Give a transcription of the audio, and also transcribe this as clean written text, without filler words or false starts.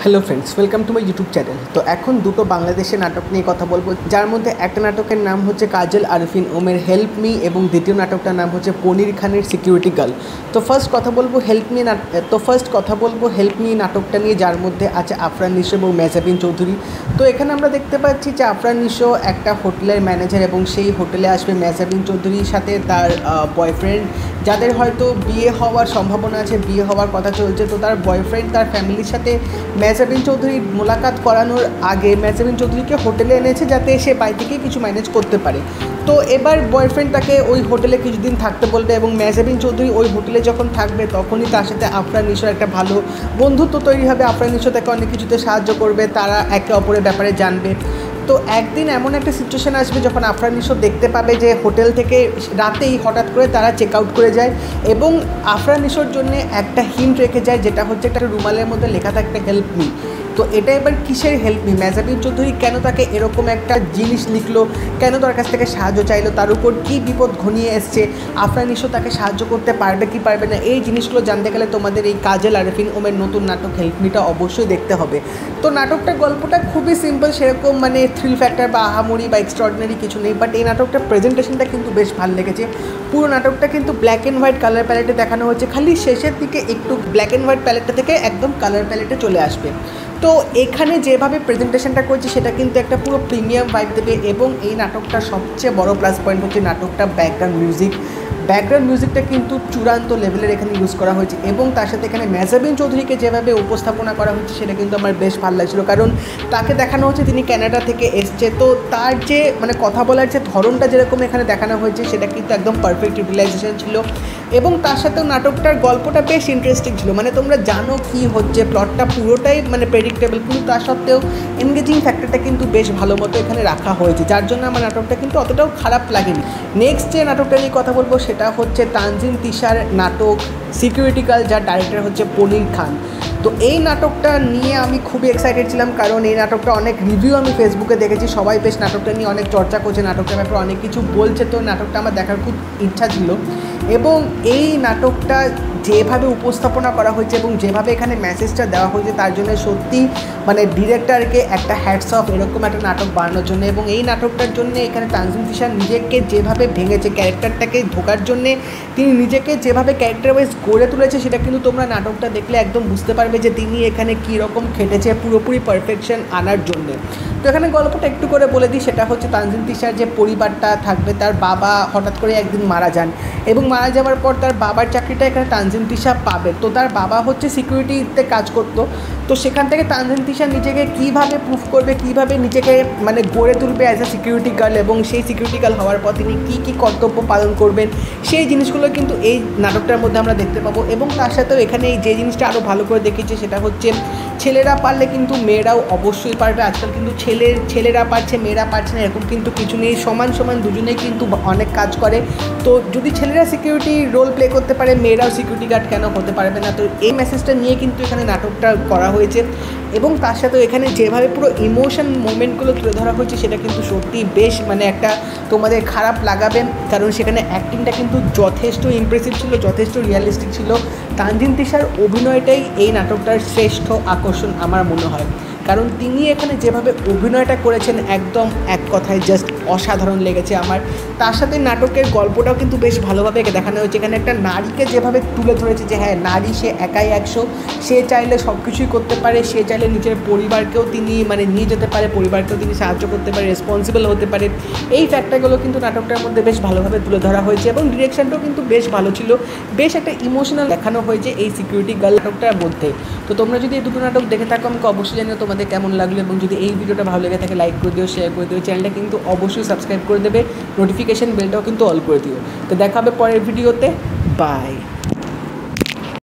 Hello friends, welcome to my YouTube channel. তো এখন দুটো বাংলাদেশের নাটক নিয়ে কথা বলবো, যার মধ্যে একটা নাটকের নাম হচ্ছে কাজল আরফিন ওমের হেল্প মি এবং দ্বিতীয় নাটকটার নাম হচ্ছে পনির খানের সিকিউরিটি গার্ল। তো ফার্স্ট কথা বলবো হেল্প মি নাটকটা নিয়ে, যার মধ্যে আছে আফরান নিশো এবং মেহজাবিন চৌধুরী। তো এখানে আমরা দেখতে পাচ্ছি যে আফরান নিশো একটা হোটেলের ম্যানেজার এবং সেই হোটেলে আসবে মেহজাবিন চৌধুরীর সাথে তার বয়ফ্রেন্ড, যাদের হয়তো বিয়ে হওয়ার সম্ভাবনা আছে, বিয়ে হওয়ার কথা চলছে। তো তার বয়ফ্রেন্ড তার ফ্যামিলির সাথে মেহজাবিন চৌধুরীর মোলাকাত করানোর আগে মেহজাবিন চৌধুরীকে হোটেলে এনেছে যাতে সে বাড়ি থেকে কিছু ম্যানেজ করতে পারে। তো এবার বয়ফ্রেন্ড তাকে ওই হোটেলে কিছুদিন থাকতে বলবে এবং মেহজাবিন চৌধুরী ওই হোটেলে যখন থাকবে তখনই তার সাথে আফরান নিশোর একটা ভালো বন্ধুত্ব তৈরি হবে। আফরান নিশো তাকে অনেক কিছুতে সাহায্য করবে, তারা একে অপরের ব্যাপারে জানবে। তো একদিন এমন একটা সিচুয়েশান আসবে যখন আফরান নিশো দেখতে পাবে যে হোটেল থেকে রাতেই হঠাৎ করে তারা চেক আউট করে যায় এবং আফরান নিশোর জন্য একটা হিন্ট রেখে যায়, যেটা হচ্ছে একটা রুমালের মধ্যে লেখা থাকবে হেল্প মি। তো এটা এবার কিসের হেল্প মি? মেহজাবিন চৌধুরী কেন তাকে এরকম একটা জিনিস লিখলো, কেন তার কাছ থেকে সাহায্য চাইলো, তার উপর কী বিপদ ঘনিয়ে এসছে, আফরান নিশো তাকে সাহায্য করতে পারবে কি পারবে না, এই জিনিসগুলো জানতে গেলে তোমাদের এই কাজল আরফিন ওমের নতুন নাটক হেল্প মিটা অবশ্যই দেখতে হবে। তো নাটকটার গল্পটা খুবই সিম্পল, সেরকম মানে থ্রিল ফ্যাক্টর বা আহামরি বা এক্সট্রাঅর্ডিনারি কিছু নেই, বাট এই নাটকটার প্রেজেন্টেশনটা কিন্তু বেশ ভালো লেগেছে। পুরো নাটকটা কিন্তু ব্ল্যাক অ্যান্ড হোয়াইট কালার প্যালেটে দেখানো হচ্ছে, খালি শেষের দিকে একটু ব্ল্যাক অ্যান্ড হোয়াইট প্যালেটটা থেকে একদম কালার প্যালেটে চলে আসবে। তো এখানে যেভাবে প্রেজেন্টেশনটা করছি সেটা কিন্তু একটা পুরো প্রিমিয়াম ভাইব দেবে এবং এই নাটকটার সবচেয়ে বড় প্লাস পয়েন্ট হচ্ছে নাটকটা ব্যাকগ্রাউন্ড মিউজিকটা কিন্তু চূড়ান্ত লেভেলের এখানে ইউজ করা হয়েছে এবং তার সাথে এখানে মেহজাবিন চৌধুরীকে যেভাবে উপস্থাপনা করা হচ্ছে সেটা কিন্তু আমার বেশ ভালো লাগছিল, কারণ তাকে দেখানো হচ্ছে তিনি কানাডা থেকে এসছে। তো তার যে মানে কথা বলার যে ধরনটা যেরকম এখানে দেখানো হয়েছে সেটা কিন্তু একদম পারফেক্ট ইউটিলাইজেশন ছিল এবং তার সাথেও নাটকটার গল্পটা বেশ ইন্টারেস্টিং ছিল। মানে তোমরা জানো কি হচ্ছে, প্লটটা পুরোটাই মানে প্রেডিক্টেবল, কিন্তু তার সত্ত্বেও এনগেজিং ফ্যাক্টরটা কিন্তু বেশ ভালো মতো এখানে রাখা হয়েছে, যার জন্য আমার নাটকটা কিন্তু অতটাও খারাপ লাগেনি। নেক্সট যে নাটকটা নিয়ে কথা বলবো সেটা হচ্ছে তানজিন তিশার নাটক সিকিউরিটি গার্ল, যার ডাইরেক্টর হচ্ছে পনির খান। তো এই নাটকটা নিয়ে আমি খুবই এক্সাইটেড ছিলাম, কারণ এই নাটকটা অনেক রিভিউ আমি ফেসবুকে দেখেছি, সবাই বেশ নাটকটা নিয়ে অনেক চর্চা করছে, নাটকটার ব্যাপারে অনেক কিছু বলছে। তো নাটকটা আমার দেখার খুব ইচ্ছা ছিল এবং এই নাটকটা যেভাবে উপস্থাপনা করা হয়েছে এবং যেভাবে এখানে মেসেজটা দেওয়া হয়েছে তার জন্য সত্যি মানে ডিরেক্টরকে একটা হ্যাটস অফ এরকম একটা নাটক বানানোর জন্য। এবং এই নাটকটার জন্য এখানে তানজিন তিশা নিজেকে যেভাবে ভেঙেছে, ক্যারেক্টারটাকে ঢোকার জন্যে তিনি নিজেকে যেভাবে ক্যারেক্টার ওয়াইজ গড়ে তুলেছে সেটা কিন্তু তোমরা নাটকটা দেখলে একদম বুঝতে পারবে যে তিনি এখানে কীরকম খেটেছে পুরোপুরি পারফেকশন আনার জন্যে। তো এখানে গল্পটা একটু করে বলে দিই, সেটা হচ্ছে তানজিন তিশার যে পরিবারটা থাকবে, তার বাবা হঠাৎ করে একদিন মারা যান এবং মারা যাওয়ার পর তার বাবার চাকরিটা এখানে তানজিন তিশা পাবে। তো তার বাবা হচ্ছে সিকিউরিটিতে কাজ করতো, তো সেখান থেকে তানজিন তিশা নিজেকে কীভাবে প্রুভ করবে, কীভাবে নিজেকে মানে গড়ে তুলবে অ্যাজ এ সিকিউরিটি গার্ল এবং সেই সিকিউরিটি গার্ল হওয়ার পর তিনি কী কর্তব্য পালন করবেন সেই জিনিসগুলো কিন্তু এই নাটকটার মধ্যে আমরা দেখতে পাবো। এবং তার সাথেও এখানে যে জিনিসটা আরও ভালো করে দেখিয়েছে সেটা হচ্ছে ছেলেরা পারলে কিন্তু মেয়েরাও অবশ্যই পারবে। আজকাল কিন্তু ছেলেরা পারছে মেয়েরা পারছে না এরকম কিন্তু কিছু নেই, সমান সমান দুজনেই কিন্তু অনেক কাজ করে। তো যদি ছেলেরা সিকিউরিটি রোল প্লে করতে পারে, মেয়েরাও সিকিউরিটি গার্ড কেন হতে পারবে না? তো এই মেসেজটা নিয়ে কিন্তু এখানে নাটকটা করা হয়েছে এবং তার সাথেও এখানে যেভাবে পুরো ইমোশন মোমেন্টগুলো তুলে ধরা হয়েছে সেটা কিন্তু সত্যি বেশ মানে একটা তোমাদের খারাপ লাগাবে, কারণ সেখানে অ্যাক্টিংটা কিন্তু যথেষ্ট ইমপ্রেসিভ ছিল, যথেষ্ট রিয়ালিস্টিক ছিল। তানজিন তিশার অভিনয়টাই এই নাটকটার শ্রেষ্ঠ আকর্ষণ আমার মনে হয়, কারণ তিনি এখানে যেভাবে অভিনয়টা করেছেন একদম এক কথায় জাস্ট অসাধারণ লেগেছে আমার। তার সাথে নাটকের গল্পটাও কিন্তু বেশ ভালোভাবে দেখানো হয়েছে, এখানে একটা নারীকে যেভাবে তুলে ধরেছে যে হ্যাঁ নারী সে একাই 100, সে চাইলে সব কিছুই করতে পারে, সে চাইলে নিজের পরিবারকেও তিনি মানে নিয়ে যেতে পারে, পরিবারকেও তিনি সাহায্য করতে পারে, রেসপন্সিবল হতে পারে। এই ফ্যাক্টরগুলো কিন্তু নাটকটার মধ্যে বেশ ভালোভাবে তুলে ধরা হয়েছে এবং ডিরেকশনটাও কিন্তু বেশ ভালো ছিল, বেশ একটা ইমোশনাল দেখানো হয়েছে এই সিকিউরিটি গার্ল নাটকটার মধ্যে। তো তোমরা যদি এই দুটো নাটক দেখে থাকো আমাকে অবশ্যই জানিও তোমাদের কেমন লাগলো এবং যদি এই ভিডিওটা ভালো লেগে থাকে লাইক করে দিও, শেয়ার করে দিও, চ্যানেলটা কিন্তু অবশ্যই সাবস্ক্রাইব করে দেবে, নোটিফিকেশান বেলটাও কিন্তু অল করে দিও। তো দেখা হবে পরের ভিডিওতে, বাই।